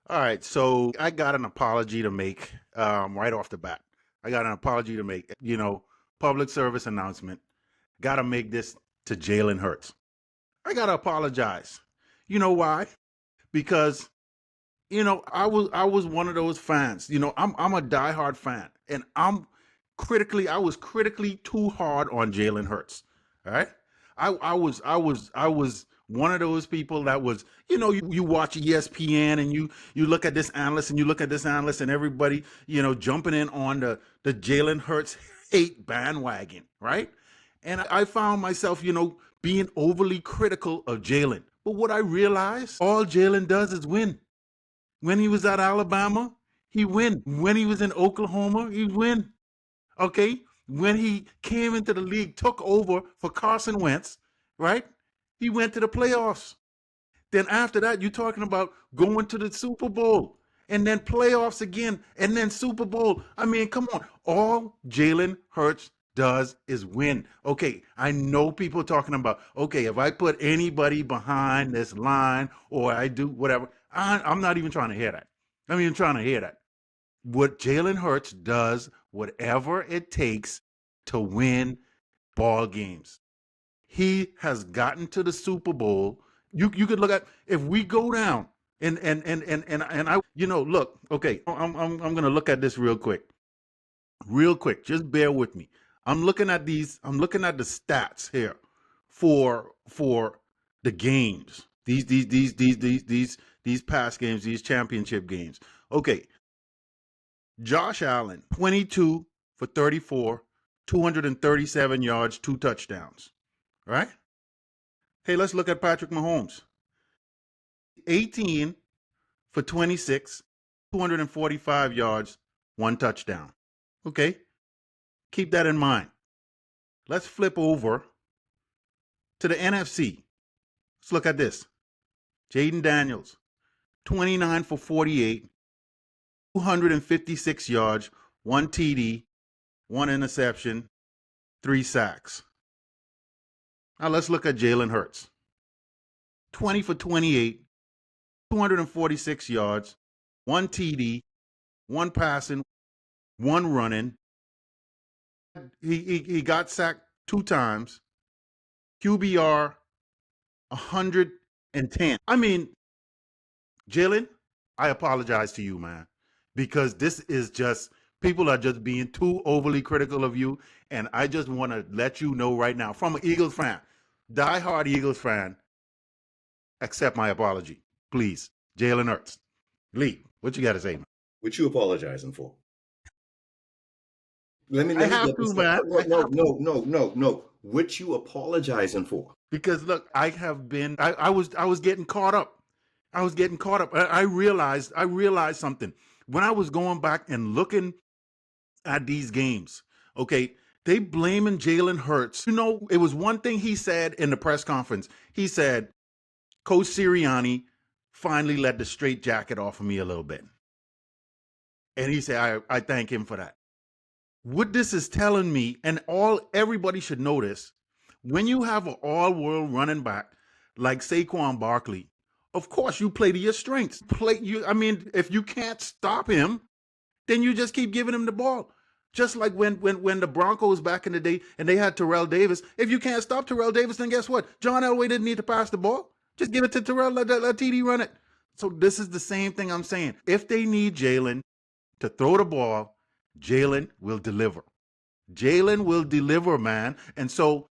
All right, so I got an apology to make right off the bat. I got an apology to make. Public service announcement. Got to make this to Jalen Hurts. I got to apologize. You know why? Because I was one of those fans. I'm a diehard fan, and I was critically too hard on Jalen Hurts. All right, I was one of those people that was, you watch ESPN and you look at this analyst and you look at this analyst and everybody, jumping in on the Jalen Hurts hate bandwagon, right? And I found myself, being overly critical of Jalen. But what I realized, all Jalen does is win. When he was at Alabama, he win. When he was in Oklahoma, he win. Okay? When he came into the league, took over for Carson Wentz, right? He went to the playoffs. Then after that, you're talking about going to the Super Bowl and then playoffs again and then Super Bowl. I mean, come on. All Jalen Hurts does is win. Okay, I know people talking about, okay, if I put anybody behind this line or I do whatever, I'm not even trying to hear that. I'm even trying to hear that. What Jalen Hurts does, whatever it takes to win ball games. He has gotten to the Super Bowl. You could look at, if we go down and I, look, okay, I'm gonna look at this real quick. Real quick, just bear with me. I'm looking at the stats here for the games. These past games, these championship games. Okay, Josh Allen, 22 for 34, 237 yards, 2 touchdowns. Right? Hey, let's look at Patrick Mahomes. 18 for 26, 245 yards, 1 touchdown. Okay? Keep that in mind. Let's flip over to the NFC. Let's look at this. Jaden Daniels, 29 for 48, 256 yards, 1 TD, 1 interception, 3 sacks. Now let's look at Jalen Hurts. 20 for 28, 246 yards, 1 TD, 1 passing, 1 running. He got sacked 2 times. QBR 110. I mean, Jalen, I apologize to you, man, because this is just, people are just being too overly critical of you. And I just want to let you know right now, from an Eagles fan, diehard Eagles fan, accept my apology, please. Jalen Hurts. Lee, what you got to say, man? What you apologizing for? Let me I have get to, this. man. No. What you apologizing for? Because look, I was getting caught up. I was getting caught up. I realized something. When I was going back and looking at these games, okay, they blaming Jalen Hurts. It was one thing he said in the press conference. He said, Coach Sirianni finally let the straight jacket off of me a little bit. And he said, I thank him for that. What this is telling me, and everybody should know this, when you have an all-world running back like Saquon Barkley, of course you play to your strengths. If you can't stop him, then you just keep giving him the ball. Just like when the Broncos back in the day and they had Terrell Davis. If you can't stop Terrell Davis, then guess what? John Elway didn't need to pass the ball. Just give it to Terrell, let TD run it. So this is the same thing I'm saying. If they need Jalen to throw the ball, Jalen will deliver. Jalen will deliver, man. And so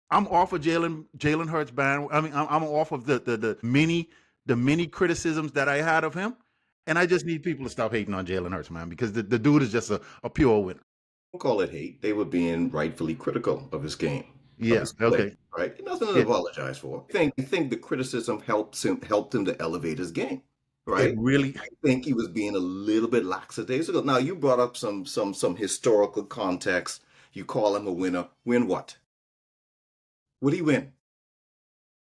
I'm off of Jalen Hurts band. I mean, I'm off of the many criticisms that I had of him. And I just need people to stop hating on Jalen Hurts, man, because the dude is just a pure winner. Don't call it hate. They were being rightfully critical of his game. Yeah. Okay. Right. Nothing to apologize for. I think the criticism helped him to elevate his game. Right. Really. I think he was being a little bit lackadaisical. Now you brought up some historical context. You call him a winner. Win what? Would he win?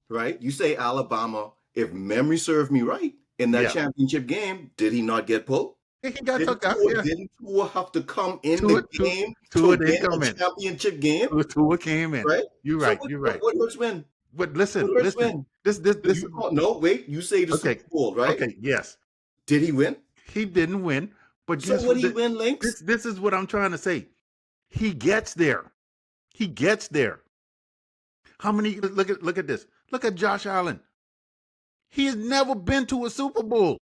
Right. You say Alabama. If memory served me right, in that championship game, did he not get pulled? He got took out. Didn't Tua have to come in the game to win a championship game? Tua came in. Right? You're right. You're right. What Hurts win? But listen. Win? This. No, wait. You say the Super Bowl, right? Okay. Yes. Did he win? He didn't win, but So guess would what? he win, Lynx? This is what I'm trying to say. He gets there. He gets there. How many? Look at this. Look at Josh Allen. He has never been to a Super Bowl.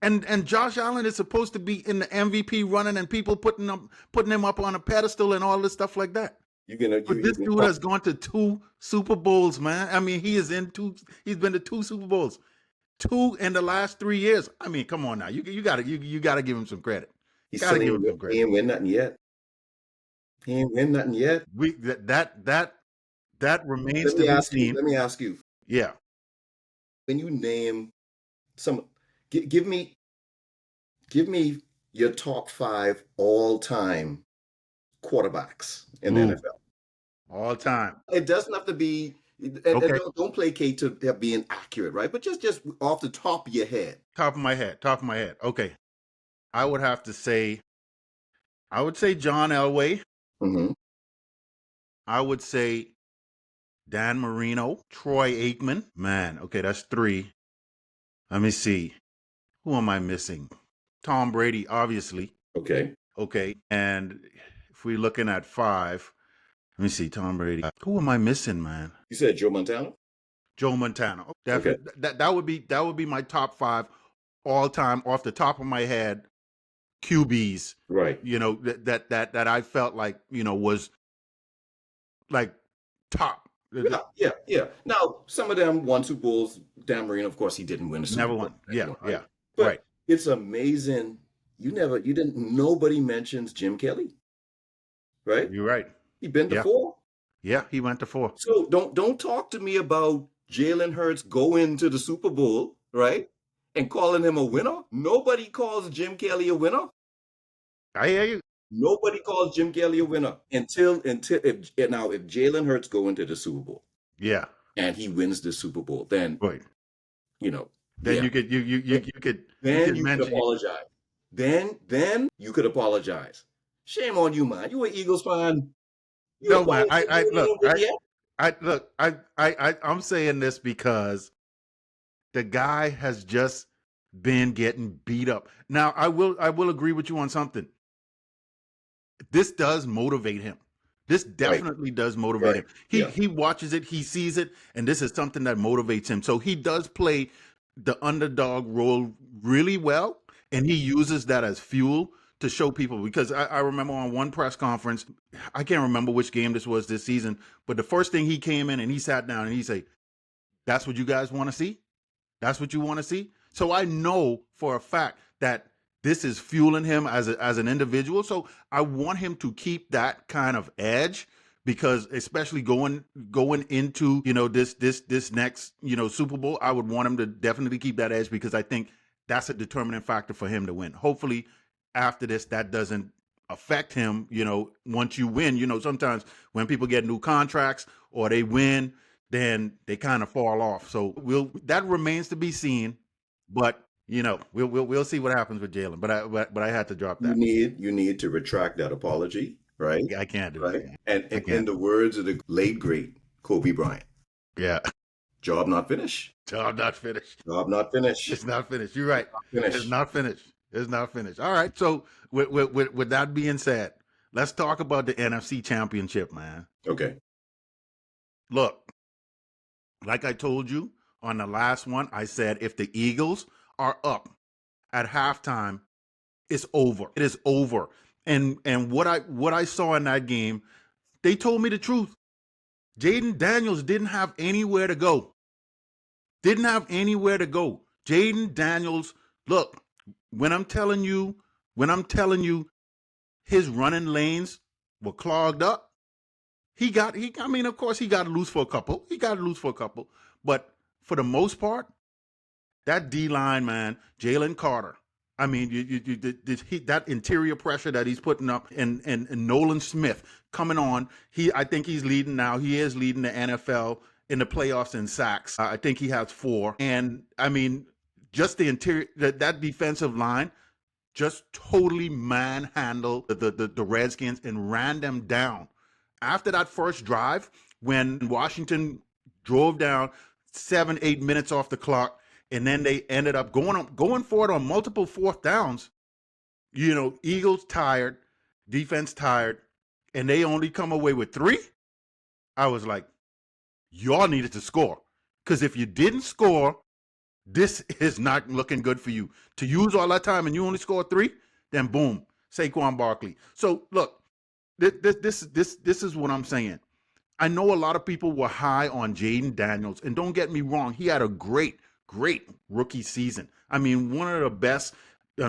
And Josh Allen is supposed to be in the MVP running, and people putting him up on a pedestal and all this stuff like that. But this dude has gone to 2 Super Bowls, man. I mean, he's been to 2 Super Bowls, 2 in the last 3 years. I mean, come on now, you gotta give him some credit. He ain't win nothing yet. He ain't win nothing yet. That remains to be seen. Let me ask you. Yeah. When you name some, give me your top 5 all-time quarterbacks in the NFL. All time. It doesn't have to be. Okay. Don't placate to being accurate, right? But just off the top of your head. Top of my head. Okay. I would say John Elway. Mm-hmm. I would say Dan Marino, Troy Aikman. Man, okay, that's 3. Let me see. Who am I missing? Tom Brady, obviously. Okay. And if we're looking at 5, let me see, Tom Brady. Who am I missing, man? You said Joe Montana? Joe Montana. Definitely. Okay. That would be my top 5 all time off the top of my head QBs. Right. You know, that I felt like, you know, was like top. Yeah. Now, some of them won Super Bowls. Dan Marino, of course, he didn't win a Super Bowl. Never won. Yeah. But right. It's amazing. Nobody mentions Jim Kelly. Right? You're right. He been to 4. Yeah, he went to 4. So don't talk to me about Jalen Hurts going to the Super Bowl, right? And calling him a winner. Nobody calls Jim Kelly a winner. I hear you. Nobody calls Jim Kelly a winner until if Jalen Hurts go into the Super Bowl. Yeah. And he wins the Super Bowl, then right. You know. Then yeah. you could apologize. Then you could apologize. Shame on you, man. You an Eagles fan. No, man. I'm saying this because the guy has just been getting beat up. Now, I will agree with you on something. This does motivate him. This definitely does motivate him. He watches it, he sees it, and this is something that motivates him. So he does play the underdog role really well, and he uses that as fuel to show people. Because I remember on one press conference, I can't remember which game this was this season, but the first thing he came in and he sat down and he said, "That's what you guys want to see? That's what you want to see?" So I know for a fact that this is fueling him as an individual. So I want him to keep that kind of edge, because especially going into, you know, this next, you know, Super Bowl, I would want him to definitely keep that edge, because I think that's a determining factor for him to win. Hopefully after this, that doesn't affect him. You know, once you win, you know, sometimes when people get new contracts or they win, then they kind of fall off. So that remains to be seen, but you know, we'll see what happens with Jalen. But I had to drop that. You need to retract that apology, right? I can't do right? it. And in the words of the late great Kobe Bryant, yeah, job not finished. Job not finished. Job not finished. It's not finished. You're right. It's not finished. It's not finished. All right. So with that being said, let's talk about the NFC Championship, man. Okay. Look, like I told you on the last one, I said if the Eagles are up at halftime, it's over. It is over. And what I saw in that game, they told me the truth. Jaden Daniels didn't have anywhere to go. Jaden Daniels, look, when I'm telling you, his running lanes were clogged up. I mean, of course, he got to lose for a couple. But for the most part, that D-line, man, Jalen Carter. I mean, that interior pressure that he's putting up, and Nolan Smith coming on. I think he's leading now. He is leading the NFL in the playoffs in sacks. I think he has 4. And I mean, just the interior, that defensive line just totally manhandled the Redskins and ran them down. After that first drive, when Washington drove down 7-8 minutes off the clock, and then they ended up going for it on multiple fourth downs. Eagles tired, defense tired, and they only come away with 3. I was like, y'all needed to score, because if you didn't score, this is not looking good for you. To use all that time and you only score 3, then boom, Saquon Barkley. So look, this is what I'm saying. I know a lot of people were high on Jaden Daniels, and don't get me wrong, he had a great rookie season. I mean, one of the best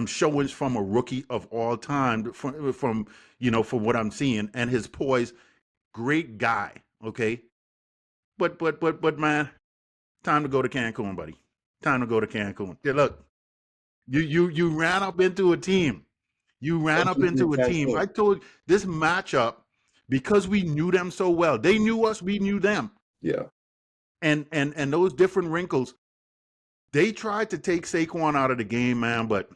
showings from a rookie of all time from what I'm seeing, and his poise, great guy. Okay, but man, time to go to Cancun, buddy. Time to go to Cancun. Yeah, look, you ran up into a team. You ran up into a team. I told you, this matchup, because we knew them so well. They knew us, we knew them. Yeah. And those different wrinkles, they tried to take Saquon out of the game, man, but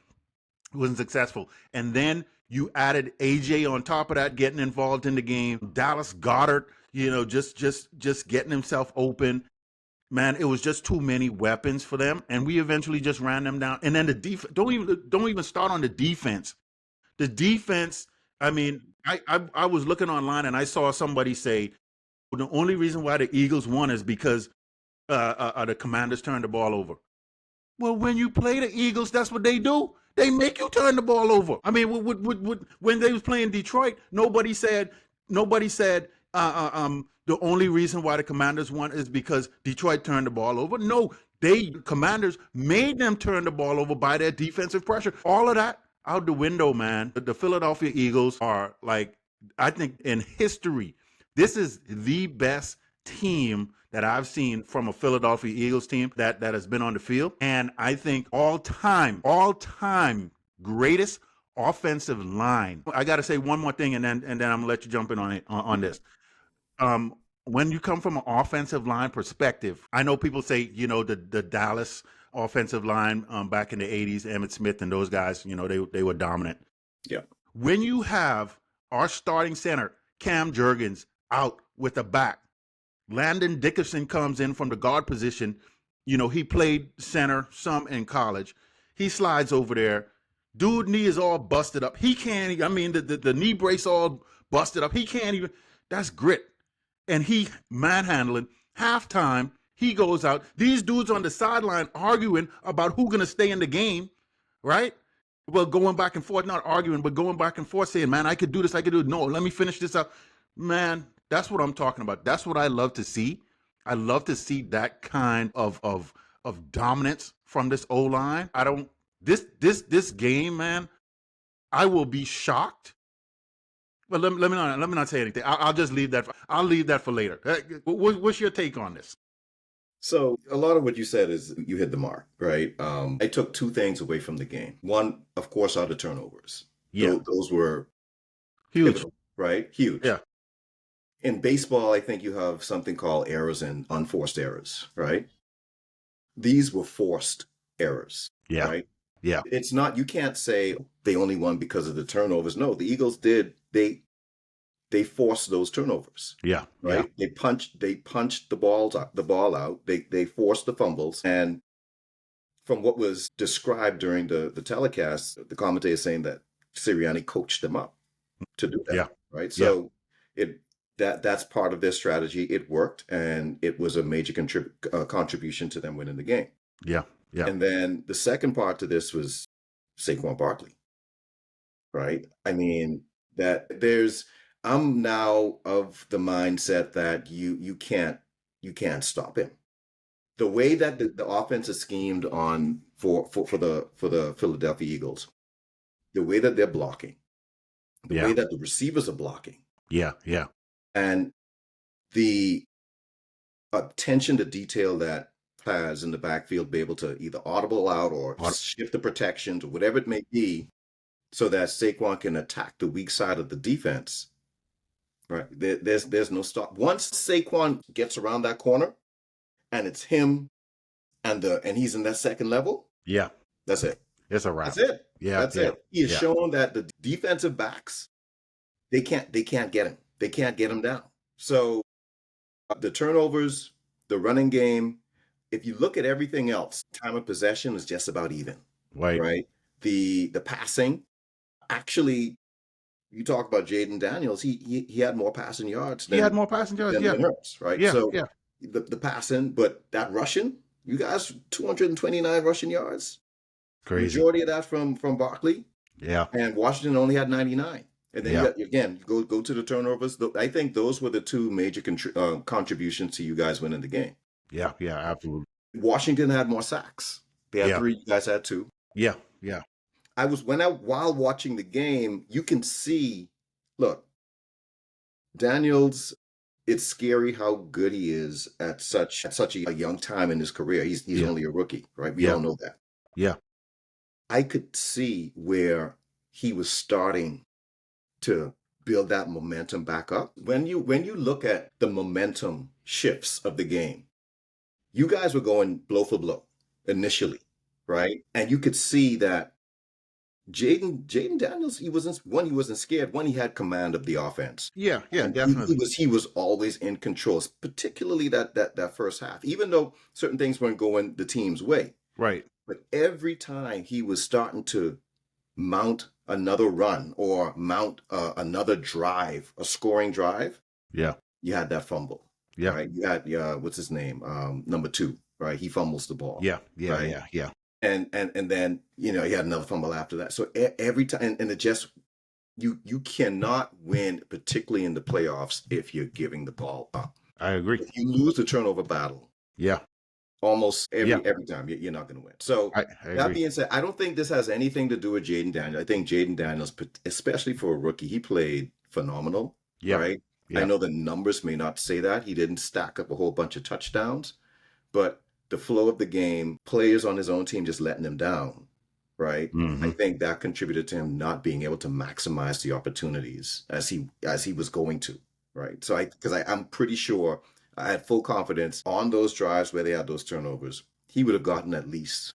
it wasn't successful. And then you added AJ on top of that, getting involved in the game. Dallas Goedert, just getting himself open. Man, it was just too many weapons for them, and we eventually just ran them down. And then the defense, don't even start on the defense. The defense, I mean, I was looking online and I saw somebody say the only reason why the Eagles won is because the Commanders turned the ball over. Well, when you play the Eagles, that's what they do. They make you turn the ball over. I mean, when they was playing Detroit, nobody said the only reason why the Commanders won is because Detroit turned the ball over. No, Commanders made them turn the ball over by their defensive pressure. All of that out the window, man. The Philadelphia Eagles are, like, I think in history, this is the best team that I've seen from a Philadelphia Eagles team that has been on the field. And I think all time greatest offensive line. I got to say one more thing, and then I'm gonna let you jump in on this. When you come from an offensive line perspective, I know people say, the Dallas offensive line back in the 80s, Emmitt Smith and those guys, they were dominant. Yeah. When you have our starting center, Cam Jurgens, out with a back, Landon Dickerson comes in from the guard position. He played center some in college. He slides over there. Dude, knee is all busted up. He can't, the knee brace all busted up. He can't even, that's grit. And he manhandling. Halftime, he goes out. These dudes on the sideline arguing about who's going to stay in the game, right? Well, going back and forth, not arguing, but going back and forth saying, man, I could do this, I could do it. No, let me finish this up. Man, that's what I'm talking about. That's what I love to see. I love to see that kind of dominance from this O-line. This game, man, I will be shocked. But let me not say anything. I'll just leave that. I'll leave that for later. What's your take on this? So a lot of what you said is you hit the mark, right? I took 2 things away from the game. One, of course, are the turnovers. Yeah, those were huge, pivotal, right? Huge. Yeah. In baseball, I think you have something called errors and unforced errors, right? These were forced errors, Yeah. right? Yeah. It's not, you can't say they only won because of the turnovers. No, the Eagles did. They forced those turnovers. Yeah. Right. Yeah. They punched the ball out. They forced the fumbles. And from what was described during the telecast, the commentator is saying that Sirianni coached them up to do that. Yeah. Right. So that's part of their strategy. It worked, and it was a major contribution to them winning the game. Yeah. Yeah. And then the second part to this was Saquon Barkley. Right. I mean, I'm now of the mindset that you can't stop him. The way that the offense is schemed on for the Philadelphia Eagles, the way that they're blocking, the way that the receivers are blocking, Yeah. Yeah. and the attention to detail that has in the backfield, be able to either audible out or shift the protections or whatever it may be, so that Saquon can attack the weak side of the defense. Right. There's no stop. Once Saquon gets around that corner and it's him and he's in that second level. Yeah. That's it. It's a wrap. That's it. Yeah. That's it. He has shown that the defensive backs, they can't get him. They can't get him down. So the turnovers, the running game, if you look at everything else, time of possession is just about even, Right. right? The passing, actually, you talk about Jaden Daniels, he had more passing yards He had than more passing yards. than Yeah. Hurts, right? Yeah. So Yeah. the passing, but that rushing, you guys 229 rushing yards. Crazy. Majority of that from Barkley, Yeah. and Washington only had 99. And then Yeah. you got, again, go to the turnovers. I think those were the two major contributions to you guys winning the game. Yeah. Yeah. Absolutely. Washington had more sacks. They had Yeah. 3. You guys had 2. Yeah. Yeah. While watching the game, you can see, look, Daniels. It's scary how good he is at such a young time in his career. He's Yeah. only a rookie, right? We Yeah. all know that. Yeah. I could see where he was starting to build that momentum back up. When you look at the momentum shifts of the game, you guys were going blow for blow initially, right? And you could see that Jaden Daniels, he wasn't scared. One, he had command of the offense. Yeah. Yeah. And Definitely. he was always in control, particularly that first half, even though certain things weren't going the team's way. Right. But every time he was starting to mount another run or mount another drive, a scoring drive, Yeah. you had that fumble. Yeah. Right? You had what's his name? Number 2, right? He fumbles the ball. Yeah. Yeah. Right? Yeah. Yeah. And then he had another fumble after that. So every time, and it just you cannot win, particularly in the playoffs, if you're giving the ball up. I agree. If you lose the turnover battle, Yeah. almost Yeah. every time, you're not going to win. So I that agree. being said, I don't think this has anything to do with Jaden Daniels. I think Jaden Daniels, especially for a rookie, he played phenomenal. Yeah. Right? Yeah. I know the numbers may not say that. He didn't stack up a whole bunch of touchdowns, but the flow of the game, players on his own team just letting him down, right? Mhm. I think that contributed to him not being able to maximize the opportunities as he was going to, right? So I'm pretty sure I had full confidence on those drives where they had those turnovers, he would have gotten at least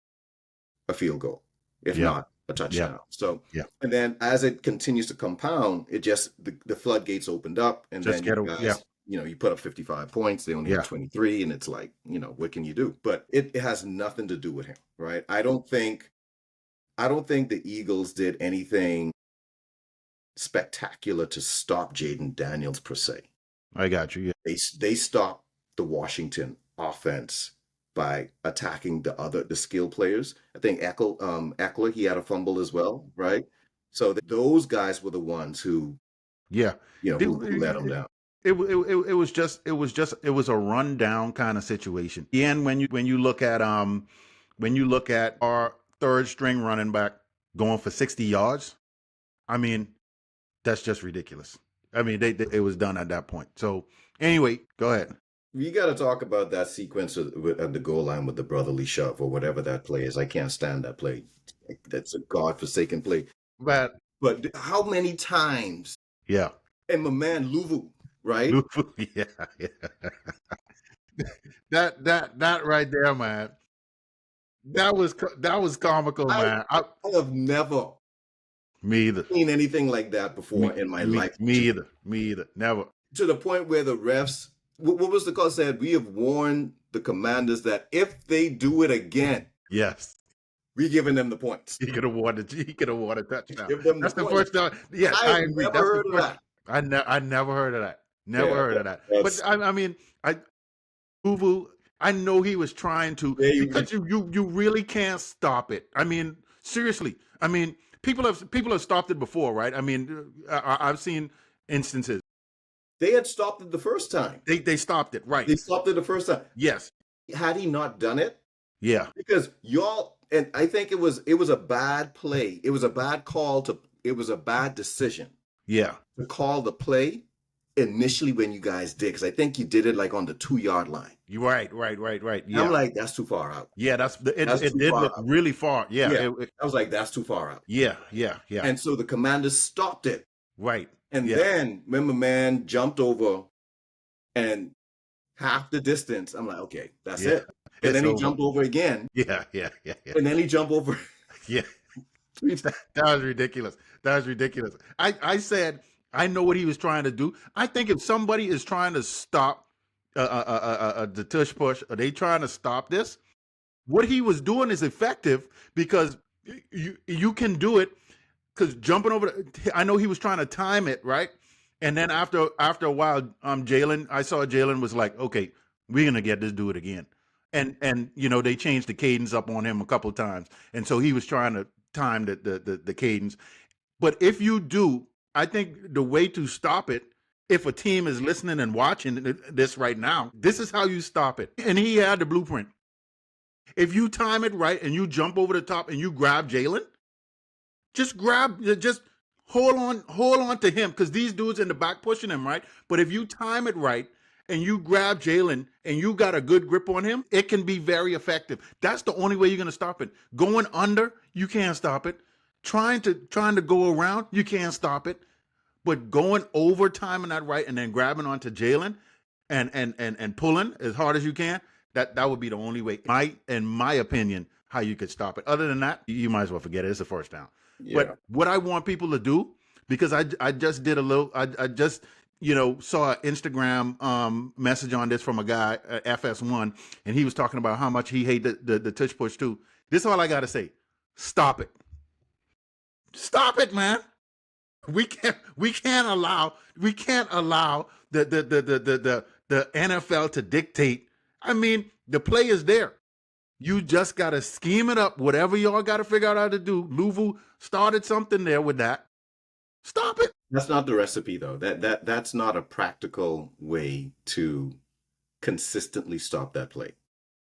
a field goal, if Yeah. not a touchdown. So, Yeah. and then as it continues to compound, it just the floodgates opened up, and Just then get you a guys, you put up 55 points. They only Yeah. had 23, and it's like, what can you do? But it has nothing to do with him, right? I don't think the Eagles did anything spectacular to stop Jaden Daniels per se. I got you. Yeah. They stopped the Washington offense by attacking the skill players. I think Eckler, he had a fumble as well, right? So those guys were the ones who Yeah. who let them down. It was a rundown kind of situation. And when you look at our third string running back going for 60 yards, I mean, that's just ridiculous. I mean, it was done at that point. So anyway, go ahead. We got to talk about that sequence at the goal line with the brotherly shove or whatever that play is. I can't stand that play. That's a godforsaken play. But how many times? Yeah. And my man Luvu, right? Yeah. That right there, man. That was comical, man. I have never Me either. seen anything like that before in my life. Me either. Never. To the point where the refs, what was the call said? We have warned the Commanders that if they do it again, yes, we're giving them the points. He could have won a touchdown. Give them That's the points. first time. Yeah, I agree. Never heard of that. I never heard of that. Never heard of that. But I mean, Uvu, I know he was trying to, because you really can't stop it. I mean, seriously. I mean, people have stopped it before, right? I mean, I've seen instances. They had stopped it the first time. They stopped it, right? They stopped it the first time. Yes. Had he not done it, yeah, because y'all, and I think it was a bad play. It was a bad call it was a bad decision. Yeah, to call the play initially when you guys did, because I think you did it like on the 2-yard line. You're right. Yeah. I'm like, that's too far out. Yeah, it did look really far. Yeah. I was like, that's too far out. Yeah. And so the Commanders stopped it. Right. And then, remember, man jumped over and half the distance. I'm like, okay, that's it. And then he jumped over again. Yeah. And then he jumped over. Yeah. That was ridiculous. I said, I know what he was trying to do. I think if somebody is trying to stop the tush push. Are they trying to stop this? What he was doing is effective because you can do it because jumping over. I know he was trying to time it right, and then after a while, I saw Jalen was like, okay, we're gonna get this dude again, and they changed the cadence up on him a couple of times, and so he was trying to time the cadence. But if you do, I think the way to stop it, if a team is listening and watching this right now, this is how you stop it. And he had the blueprint. If you time it right and you jump over the top and you grab Jalen, just hold on to him because these dudes in the back pushing him, right? But if you time it right and you grab Jalen and you got a good grip on him, it can be very effective. That's the only way you're gonna stop it. Going under, you can't stop it. Trying to go around, you can't stop it. But going over, timing that right, and then grabbing onto Jalen and pulling as hard as you can, that would be the only way. In my opinion, how you could stop it. Other than that, you might as well forget it. It's a first down. Yeah. But what I want people to do, because I just did a little, I just saw an Instagram message on this from a guy at FS1, and he was talking about how much he hated the tush push too. This is all I got to say. Stop it. Stop it, man. We can't allow the NFL to dictate. I mean, the play is there. You just got to scheme it up. Whatever y'all got to figure out how to do. Louvu started something there with that. Stop it. That's not the recipe, though. That's not a practical way to consistently stop that play.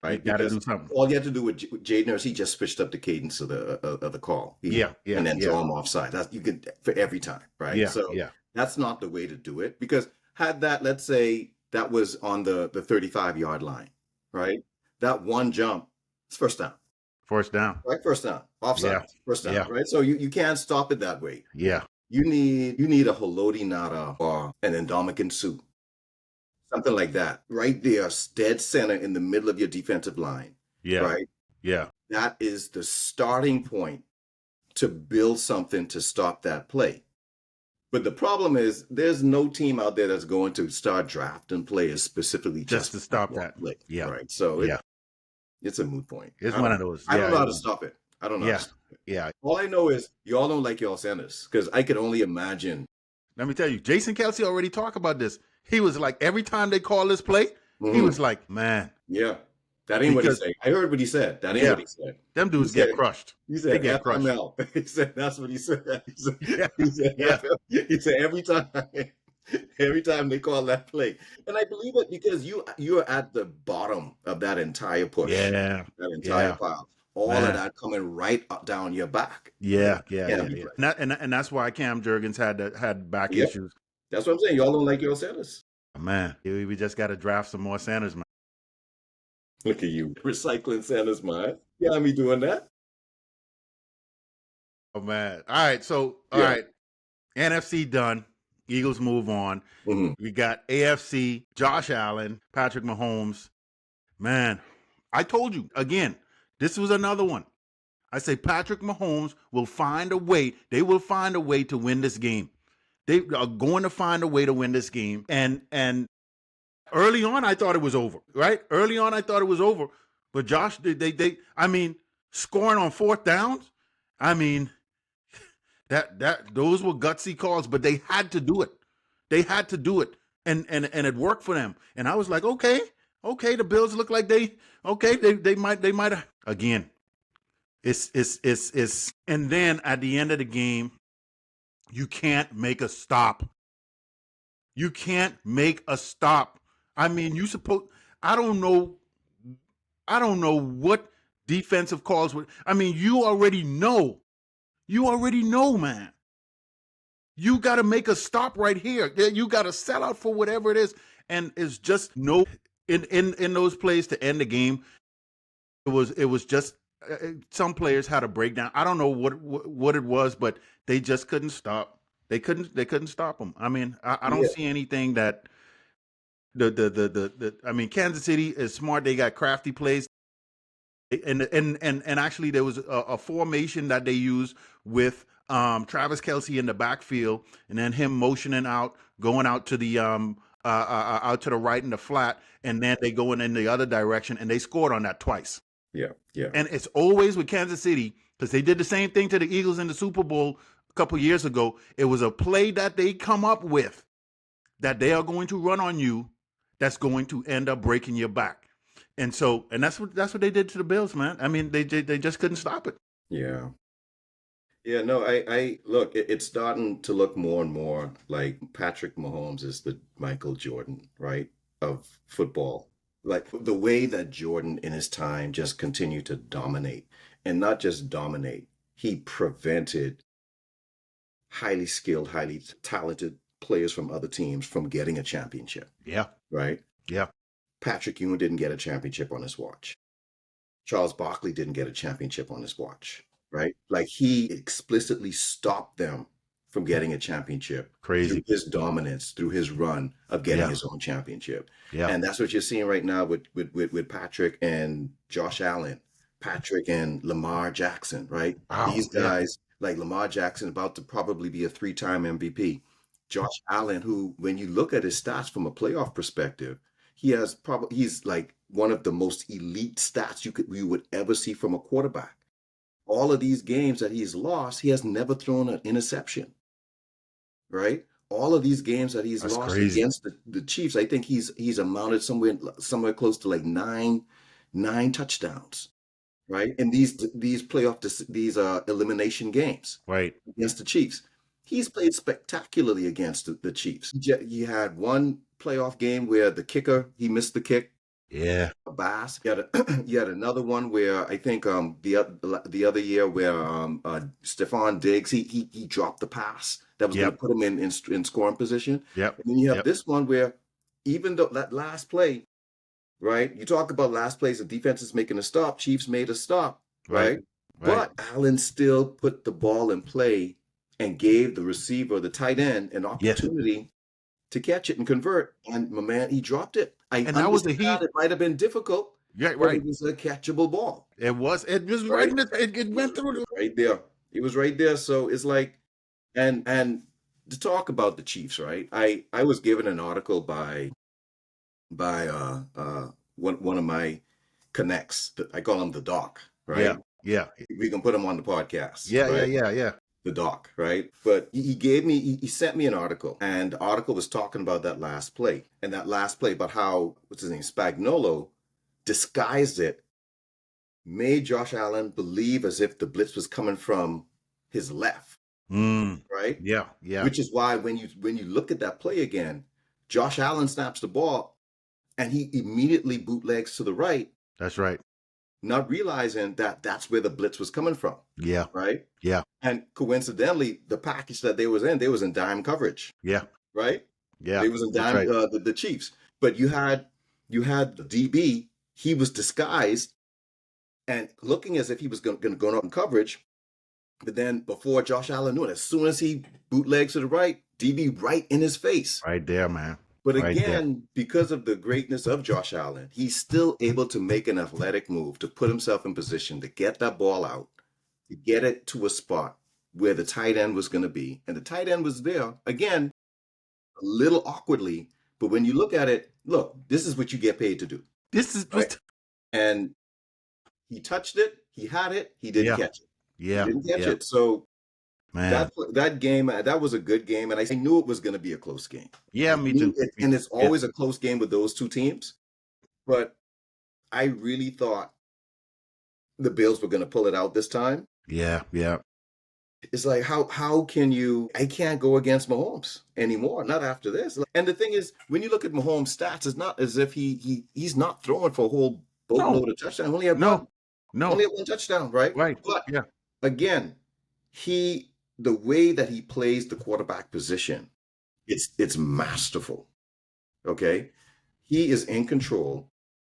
Right? You got to do something. All you have to do with Jaden is he just switched up the cadence of the call. And then throw him offside. That's you can for every time, right? Yeah, so that's not the way to do it, because had that, let's say that was on the 35-yard line, right? That one jump, it's first down. First down. Right? First down. Offside. First down, right? So you can't stop it that way. Yeah. You need a Haloti Nada or an Indomitian Sue. Something like that. Right there, dead center in the middle of your defensive line. Yeah. Right? Yeah. That is the starting point to build something to stop that play. But the problem is there's no team out there that's going to start drafting players specifically just to stop that play. Yeah. Right. So it's a moot point. It's one of those. I don't know how to stop it. I don't know. Yeah. Yeah. All I know is y'all don't like y'all centers, because I could only imagine. Let me tell you, Jason Kelsey already talked about this. He was like, every time they call this play, he was like, man. Yeah. That ain't what he said. I heard what he said. That ain't what he said. Them dudes get crushed. He said, they get crushed. He said, that's what he said. He said every time they call that play. And I believe it, because you're at the bottom of that entire push. Yeah. That entire pile. All of that coming right up down your back. Yeah. And that's why Cam Jurgens had back issues. That's what I'm saying. Y'all don't like your centers. Man, we just got to draft some more centers, man. Look at you, recycling centers, man. Yeah, I me doing that. Oh, man. All right. So, all right. NFC done. Eagles move on. We got AFC, Josh Allen, Patrick Mahomes. Man, I told you, again, this was another one. I say Patrick Mahomes will find a way. They will find a way to win this game. They are going to find a way to win this game. And early on, I thought it was over, right? Early on, I thought it was over. But Josh, scoring on fourth downs, those were gutsy calls, but they had to do it. They had to do it. And it worked for them. And I was like, okay, the Bills look like they might have. Again, it's and then at the end of the game, you can't make a stop. You can't make a stop. I mean, I don't know what defensive calls would. I mean, you already know, man. You got to make a stop right here. You got to sell out for whatever it is. And it's just in those plays to end the game. It was just some players had a breakdown. I don't know what it was, but they just couldn't stop. They couldn't stop them. I mean, I don't see anything that I mean, Kansas City is smart. They got crafty plays. And actually there was a formation that they used with Travis Kelsey in the backfield, and then him motioning out, going out to the out to the right in the flat, and then they go in the other direction, and they scored on that twice. Yeah, yeah. And it's always with Kansas City, because they did the same thing to the Eagles in the Super Bowl a couple years ago. It was a play that they come up with that they are going to run on you that's going to end up breaking your back. And that's what they did to the Bills, man. I mean, they just couldn't stop it. Yeah. Yeah, no, I look, it's starting to look more and more like Patrick Mahomes is the Michael Jordan, right, of football. Like the way that Jordan in his time just continued to dominate, and not just dominate, he prevented highly skilled, highly talented players from other teams from getting a championship, Yeah, right? yeah, Patrick Ewing didn't get a championship on his watch. Charles Barkley didn't get a championship on his watch, right? Like he explicitly stopped them from getting a championship crazy. through his dominance, through his run of getting Yeah. his own championship. Yeah, And that's what you're seeing right now with Patrick and Josh Allen, Patrick and Lamar Jackson, right? wow, These yeah, guys, like Lamar Jackson, about to probably be a 3-time MVP. Josh Allen, who, when you look at his stats from a playoff perspective, he's like one of the most elite stats you would ever see from a quarterback. All of these games that he's lost, he has never thrown an interception, right? All of these games that he's that's lost crazy. against the Chiefs, I think he's amounted somewhere close to like nine touchdowns, right? And these elimination games Right. against the Chiefs. He's played spectacularly against the Chiefs. He had one playoff game where the kicker, he missed the kick, Yeah, Bass. You had another one where I think the other year where Stephon Diggs he dropped the pass that was going to yep, put him in scoring position. yep, And then you have yep. this one where even though that last play, right? You talk about last plays, the defense is making a stop. Chiefs made a stop, Right, right? right. But Allen still put the ball in play and gave the receiver, the tight end, an Yes. opportunity to catch it and convert. And my man, he dropped it. I And that was the understand Heat. it might have been difficult, Yeah, but right. it was a catchable ball, It was right right? in the, it went through the Right there. It was right there. So it's like, and to talk about the Chiefs, right? I was given an article by one of my connects. I call him the doc, Yeah, right? yeah, We can put him on the podcast, yeah, right? yeah. The doc, right? But he sent me an article, and the article was talking about that last play, about how, what's his name, Spagnuolo disguised it, made Josh Allen believe as if the blitz was coming from his left, right? Yeah, yeah. Which is why when you look at that play again, Josh Allen snaps the ball and he immediately bootlegs to the right, That's right. not realizing that that's where the blitz was coming from, Yeah, right? yeah, And coincidentally, the package that they was in dime coverage, yeah, right? yeah. They was in That's dime right. the Chiefs, but you had the DB. He was disguised and looking as if he was going to go up in coverage. But then before Josh Allen knew it, as soon as he bootlegs to the right, DB right in his face. Right there, man. But Right there. again, because of the greatness of Josh Allen, he's still able to make an athletic move to put himself in position to get that ball out, to get it to a spot where the tight end was going to be. And the tight end was there, again, a little awkwardly. But when you look at it, look, this is what you get paid to do. This is Right? And he touched it, he had it, he didn't Yeah. catch it. Yeah, He didn't catch yeah. it. So Man. that game, that was a good game. And I knew it was going to be a close game. Yeah, me too. And it's Yeah. always a close game with those two teams. But I really thought the Bills were going to pull it out this time. Yeah, yeah. It's like, how can you? I can't go against Mahomes anymore. Not after this. And the thing is, when you look at Mahomes' stats, it's not as if he's not throwing for a whole boatload of touchdowns. Only had No. only had one touchdown, right? Right. But Yeah. again, the way that he plays the quarterback position, it's masterful. Okay, he is in control.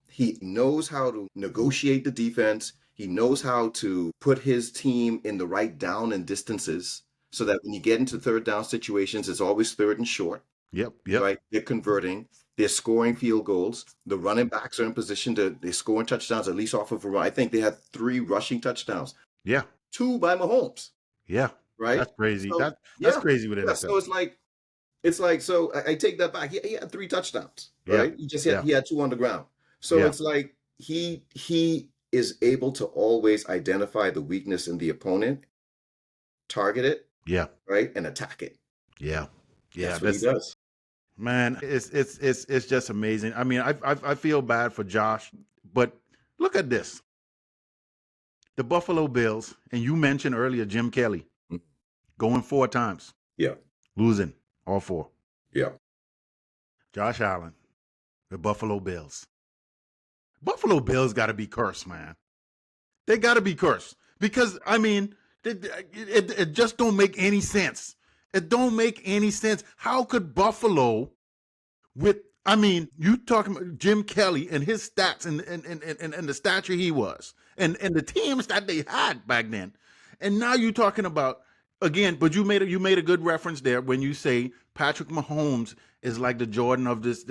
He knows how to negotiate the defense. He knows how to put his team in the right down and distances so that when you get into third down situations, it's always third and short, Yep, yep. right? They're converting. They're scoring field goals. The running backs are in position they're scoring touchdowns, at least off of a run. I think they had 3 rushing touchdowns, Yeah, 2 by Mahomes, yeah. right? That's crazy. So, That's yeah, crazy with yeah. So NFL. it's like, It's like, so I take that back. He had 3 touchdowns, Yeah, right? yeah, He had 2 on the ground. So yeah, it's like he is able to always identify the weakness in the opponent, target it, yeah, right, and attack it. yeah, yeah. That's what he That's does. man. It's just amazing. I mean, I feel bad for Josh, but look at this: the Buffalo Bills, and you mentioned earlier Jim Kelly Mm. going 4 times, Yeah, losing all 4. yeah. Josh Allen, the Buffalo Bills. Buffalo Bills got to be cursed, man. They got to be cursed because I mean, it just don't make any sense. It don't make any sense. How could Buffalo, with I mean, you talking about Jim Kelly and his stats and the stature he was, and the teams that they had back then, and now you talking about again. But you made a good reference there when you say Patrick Mahomes is like the Jordan of this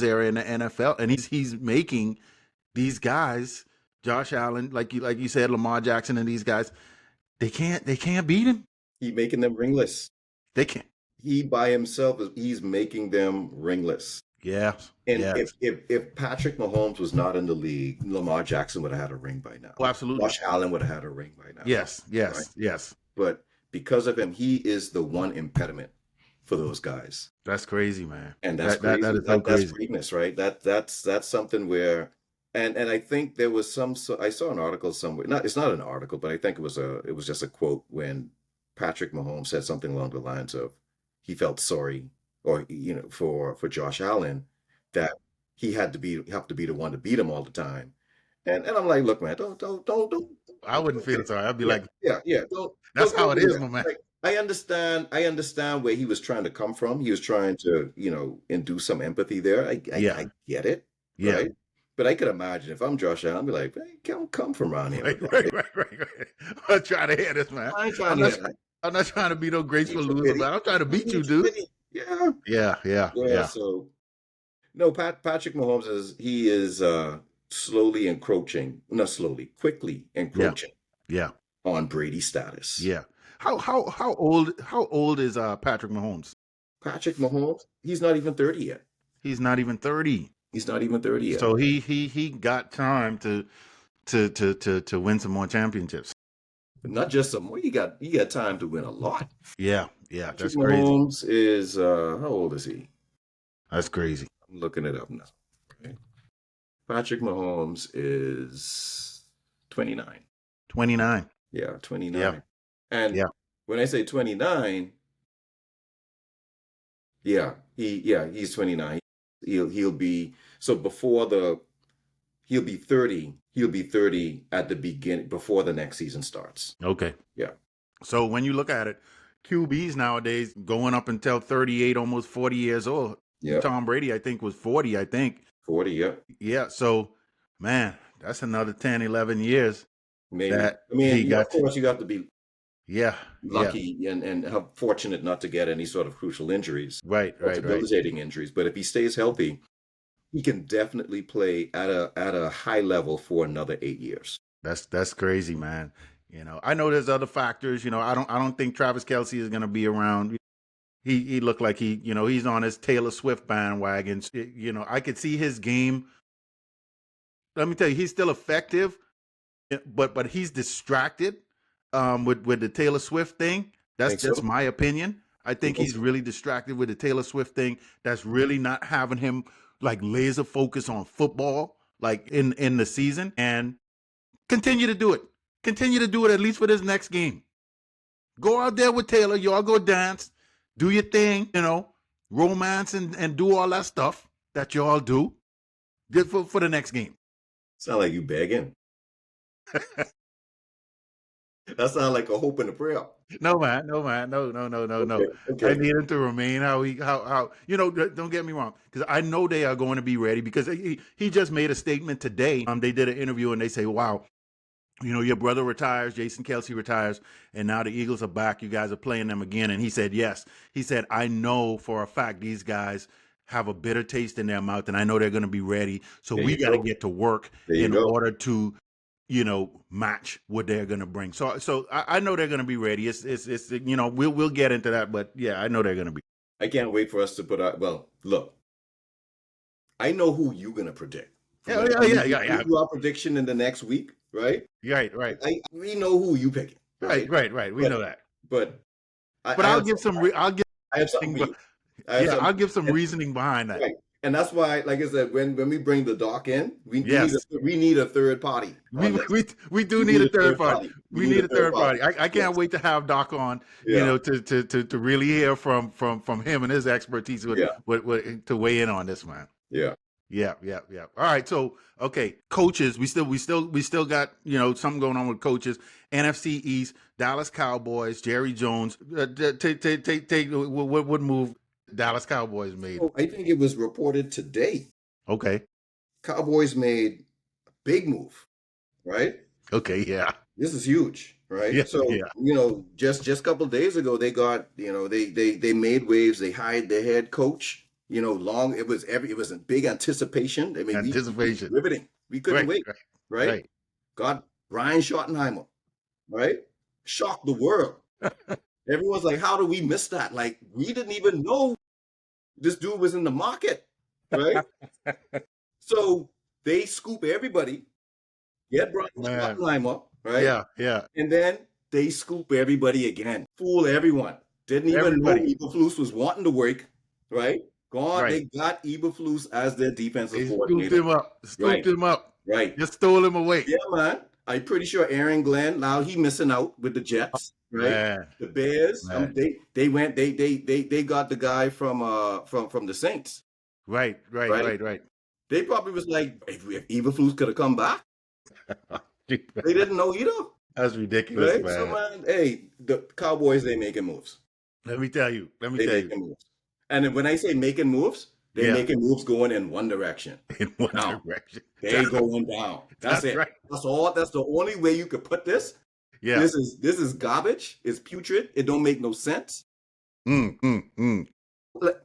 area in the NFL, and he's making these guys, Josh Allen, like you said, Lamar Jackson, and these guys, they can't beat him. He making them ringless. They can't. He by himself he's making them ringless. Yeah, And yeah. if Patrick Mahomes was not in the league, Lamar Jackson would have had a ring by now. Oh, absolutely. Josh Allen would have had a ring by now. Yes, Right? yes, yes. But because of him, he is the one impediment for those guys. That's crazy, man. And that's That crazy. is so That's crazy. greatness, right? That's something where and I think there was I saw an article somewhere. Not it's not an article, but I think it was just a quote when Patrick Mahomes said something along the lines of he felt sorry or for Josh Allen that he had to be the one to beat him all the time. And I'm like, look, man, I wouldn't don't do feel that. sorry. I'd be Yeah, like, yeah, yeah. that's how Don't it do is, that. my man. Like I understand where he was trying to come from. He was trying to, induce some empathy there. Yeah, I get it, yeah. right? But I could imagine if I'm Josh Allen, I'd be like, hey, come from around here with Right, that. right, right. I'm trying to hear this, man. I ain't trying I'm to not. hear that. I'm not trying to be no I graceful need your loser, pity. but I'm trying to I beat you, need your dude. pity. Yeah. Yeah, yeah, Yeah. yeah, So no, Patrick Mahomes is slowly encroaching, not slowly, quickly yeah, encroaching yeah, on Brady's status. yeah. How old is Patrick Mahomes? Patrick Mahomes, he's not even 30 yet. He's not even 30. He's not even 30 yet. So he got time to win some more championships. But not just some more. You got time to win a lot. Yeah, yeah. Patrick That's crazy. Mahomes is how old is he? That's crazy. I'm looking it up now. Okay. Patrick Mahomes is 29. 29. Yeah, Yeah, 29. And yeah, when I say 29, he's 29. He'll be so he'll be 30. He'll be 30 at the beginning before the next season starts. okay. Yeah. So when you look at it, QBs nowadays going up until 38, almost 40 years old. Yeah. Tom Brady, I think, was 40, I think. 40, yeah. Yeah, so, man, that's another 10, 11 years Maybe. that I mean, he got of course you have to be yeah, yeah. lucky and how fortunate not to get any sort of crucial injuries Right, or right, right. debilitating injuries. But if he stays healthy, he can definitely play at a high level for another 8 years. That's crazy, man. I know there's other factors. I don't think Travis Kelsey is gonna be around. He looked like he's on his Taylor Swift bandwagon. I could see his game. Let me tell you, he's still effective, but he's distracted with the Taylor Swift thing. That's Think just so? my opinion. I You think think he's so? really distracted with the Taylor Swift thing. That's really not having him like laser focus on football like in the season, and continue to do it. Continue to do it at least for this next game. Go out there with Taylor. Y'all go dance, do your thing, romance and do all that stuff that y'all do. Good for the next game. Sound like you begging. That sounds like a hope and a prayer. No man, no man, no, no, no, no, no. Okay, I okay. need him to remain how don't get me wrong, because I know they are going to be ready because he just made a statement today. They did an interview and they say, wow, your brother retires, Jason Kelsey retires, and now the Eagles are back. You guys are playing them again. And he said, yes. He said, I know for a fact these guys have a bitter taste in their mouth, and I know they're going to be ready. So There we you got to go. get to work There you in go. order to, match what they're going to bring. So I know they're going to be ready. It's we'll get into that, but yeah, I know they're going to be. I can't wait for us to put out. Well, look, I know who you're gonna predict. From Yeah, the yeah, time yeah, yeah, we yeah. do our prediction in the next week, right? Right, right, We know who you picking, right, right? right, right. We But know that. but But I have I'll give I have something something, for but you. I have yeah, something I'll for you. give some And, reasoning behind that. right, and that's why, like I said, when we bring the doc in, Yes. we need a third party We on this. we do We need need a a third third party. party. We We need a need a third third party. party. I can't Yes. wait to have Doc on, Yeah. to really hear from him and his expertise Yeah. to weigh in on this, man. Yeah. Yeah, yeah, yeah. All right, so okay, coaches. We still got something going on with coaches. NFC East, Dallas Cowboys, Jerry Jones. Take what move Dallas Cowboys made. So I think it was reported today. Okay, Cowboys made a big move, right? okay, yeah, This is huge, right? yeah, So, yeah. just a couple of days ago, they got, they made waves. They hired their head coach. It was a big anticipation. I mean, we Anticipation. riveting. We couldn't Right, wait, right, right? right. Got Brian Schottenheimer, right? Shocked the world. Everyone's like, how did we miss that? Like, we didn't even know this dude was in the market, right? So they scoop everybody, get Brian Man, Schottenheimer, right? yeah, yeah. And then they scoop everybody again, fool everyone. Didn't even know Everybody, Eberflus was wanting to work, right? Gone, right. they got Eberflus as their defensive They scooped coordinator, him up, scooped right? him up, Right. just stole him away. Yeah, man. I'm pretty sure Aaron Glenn, now he missing out with the Jets, right? Man, The Bears, man. they got the guy from the Saints, Right, right, right? right, right. They probably was like, if Eberflus could have come back, they didn't know either, That's ridiculous, right? So man. man, hey, the Cowboys, they making moves. Let me tell you. Let me They tell you. making moves. And then when I say making moves, they Yeah, making moves going in one direction. in one Down. direction. They going down. That's That's it. right. That's all. That's the only way you could put this. Yeah. This is garbage. It's putrid. It don't make no sense. Mm, mm, mm. Let-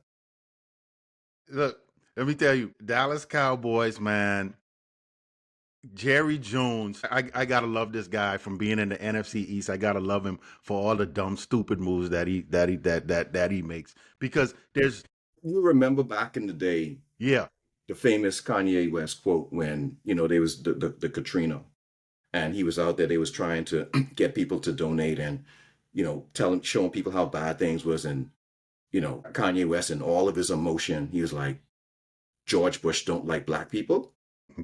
Look, let me tell you, Dallas Cowboys, man. Jerry Jones, I gotta love this guy from being in the NFC East. I gotta love him for all the dumb, stupid moves that he makes. Because there's You remember back in the day, yeah, the famous Kanye West quote when there was the Katrina, and he was out there. They was trying to get people to donate, and showing people how bad things was, and Kanye West in all of his emotion, he was like, George Bush don't like black people,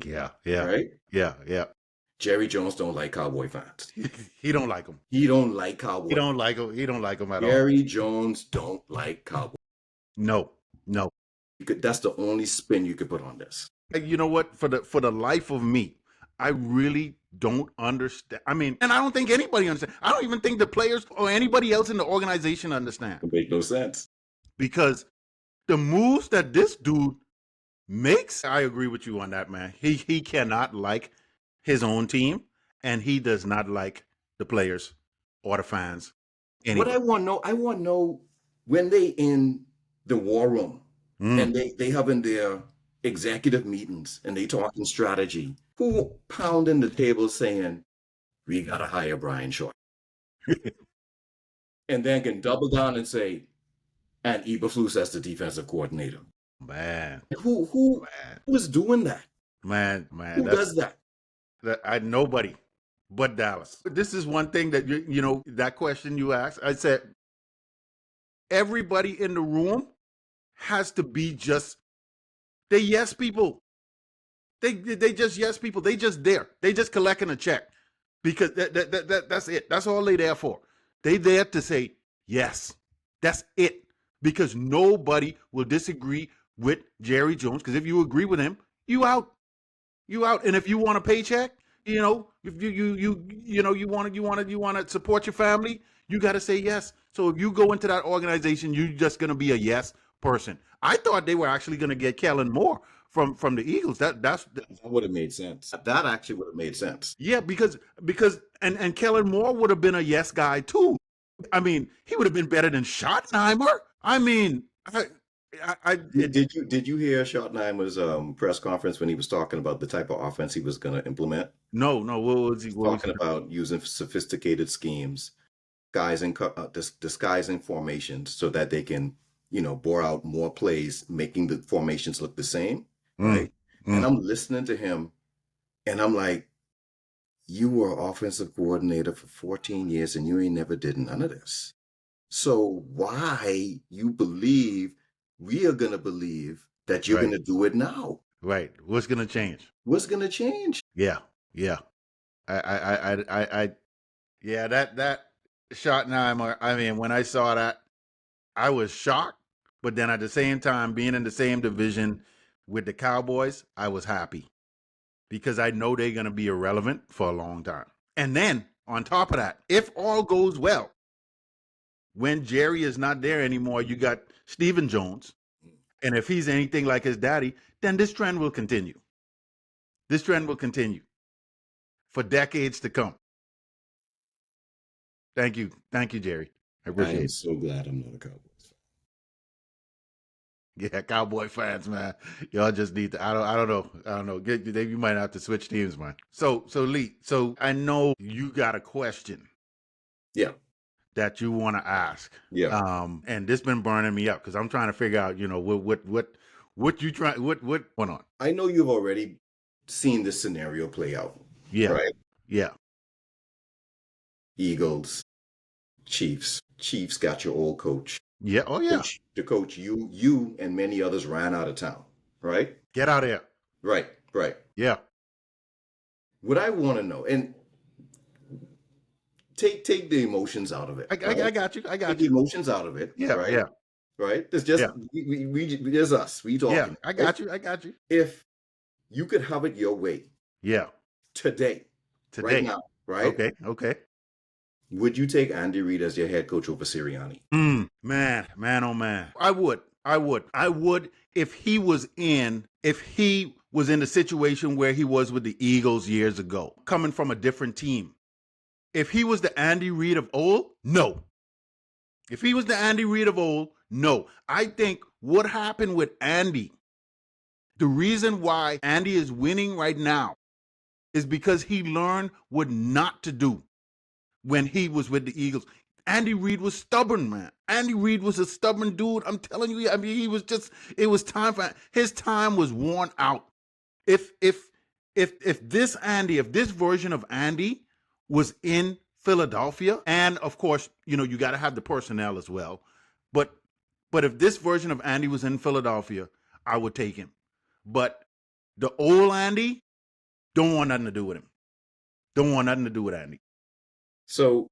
yeah, yeah, right? yeah, yeah. Jerry Jones don't like Cowboy fans. He don't like him. He don't like Cowboy. He don't like him. He don't like him at all. Jerry Jones don't like Cowboy. No, no. That's the only spin you could put on this. You know what? For the life of me, I really don't understand. I mean, and I don't think anybody understands. I don't even think the players or anybody else in the organization understand. It make no sense. Because the moves that this dude makes, I agree with you on that, man. He cannot like his own team, and he does not like the players or the fans. What I want to know when they in the war room and they having their executive meetings and they talking strategy, who pounding the table saying, we got to hire Brian Short? And then can double down and say, and Eberflus as the defensive coordinator. Man, Who is doing that? man. Who does that? Nobody but Dallas. This is one thing that that question you asked. I said everybody in the room has to be just they yes people. They just yes people. They just there. They just collecting a check because that's it. That's all they there for. They there to say yes. That's it. Because nobody will disagree with Jerry Jones. Because if you agree with him, you out. You out. And if you want a paycheck, if you want to support your family, you got to say yes. So if you go into that organization, you're just going to be a yes person. I thought they were actually going to get Kellen Moore from the Eagles. That would have made sense. That actually would have made sense. Yeah, because and Kellen Moore would have been a yes guy too. I mean, he would have been better than Schottenheimer. I mean, did you hear Schottenheimer's press conference when he was talking about the type of offense he was going to implement? No. What was he talking about? Using sophisticated schemes, disguising formations so that they can bore out more plays, making the formations look the same, Mm, right? And mm. I'm listening to him, and I'm like, you were offensive coordinator for 14 years, and you ain't never did none of this. So why you believe we are going to believe that you're going Right, to do it now? right. What's gonna change? What's going to change? Yeah, yeah. Yeah. That Schottenheimer. I mean, when I saw that, I was shocked. But then at the same time, being in the same division with the Cowboys, I was happy because I know they're gonna be irrelevant for a long time. And then on top of that, if all goes well, when Jerry is not there anymore, you got Stephen Jones. And if he's anything like his daddy, then this trend will continue. This trend will continue for decades to come. Thank you. Thank you, Jerry. I I appreciate am it. so glad I'm not a Cowboys fan. Yeah, Cowboy fans, man. Y'all just need to I don't know. You might have to switch teams, man. So Lee, so I know you got a question Yeah, that you want to ask. yeah. And this been burning me up because I'm trying to figure out, what you try what going on. I know you've already seen this scenario play out, Yeah. right? Yeah. Eagles, Chiefs. Chiefs got your old coach. Yeah. Oh yeah. The coach you and many others ran out of town, right? Get out of here. Right, right. Yeah. What I want to know, and take the emotions out of it, I right? got you. I Take got the you. emotions out of it, Yeah. right? Yeah. Right? There's just Yeah. there's us. We Yeah. talking. I Right? got you. I got you. If you could have it your way Yeah. today, right Today. now, right? Okay. Okay. Would you take Andy Reid as your head coach over Sirianni? Man, oh man. I would if he was in the situation where he was with the Eagles years ago, coming from a different team. If he was the Andy Reid of old, no. If he was the Andy Reid of old, no. I think what happened with Andy, the reason why Andy is winning right now is because he learned what not to do when he was with the Eagles. Andy Reid was stubborn, man. Andy Reid was a stubborn dude. I'm telling you. I mean, it was time for his time was worn out. If this version of Andy was in Philadelphia, and of course, you got to have the personnel as well. But if this version of Andy was in Philadelphia, I would take him. But the old Andy, don't want nothing to do with him. Don't want nothing to do with Andy. So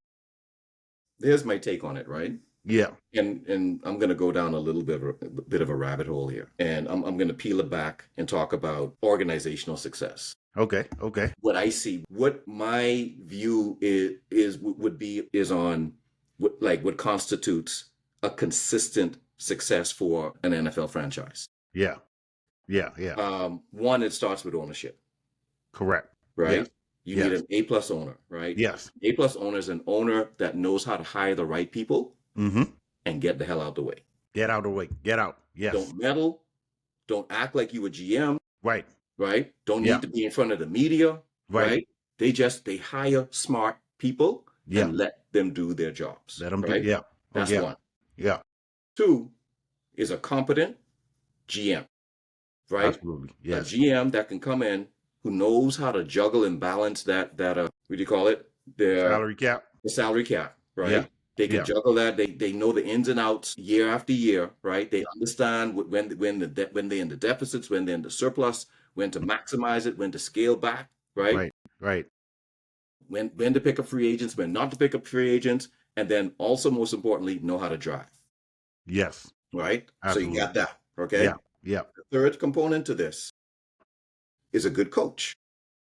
there's my take on it, right? Yeah. And I'm going to go down a little bit of a rabbit hole here, and I'm going to peel it back and talk about organizational success. Okay. Okay. What I see, what my view is on what constitutes a consistent success for an NFL franchise. Yeah. Yeah. Yeah. One, it starts with ownership, Correct. right? Yes. You Yes. need an A+ owner, right? Yes. A+ owner is an owner that knows how to hire the right people Mm-hmm. and get the hell out the way. Get out of the way. Get out. Yes. Don't meddle. Don't act like you a GM, Right. right? Don't Yeah. need to be in front of the media, Right. right? They hire smart people Yeah. and let them do their jobs. Let them right? do. Yeah. That's yeah. one. Yeah. Two is a competent GM, right? Absolutely. A Yes. GM that can come in who knows how to juggle and balance that what do you call it? Salary cap. The salary cap, right? Yeah. They can Yeah. juggle that. They know the ins and outs year after year, right? They understand when they're in the deficits, when they're in the surplus, when to maximize it, when to scale back, right? Right. Right. When to pick up free agents, when not to pick up free agents, and then also most importantly, know how to drive, Yes. right? Absolutely. So you got that, okay? Yeah. Yeah. The third component to this is a good coach,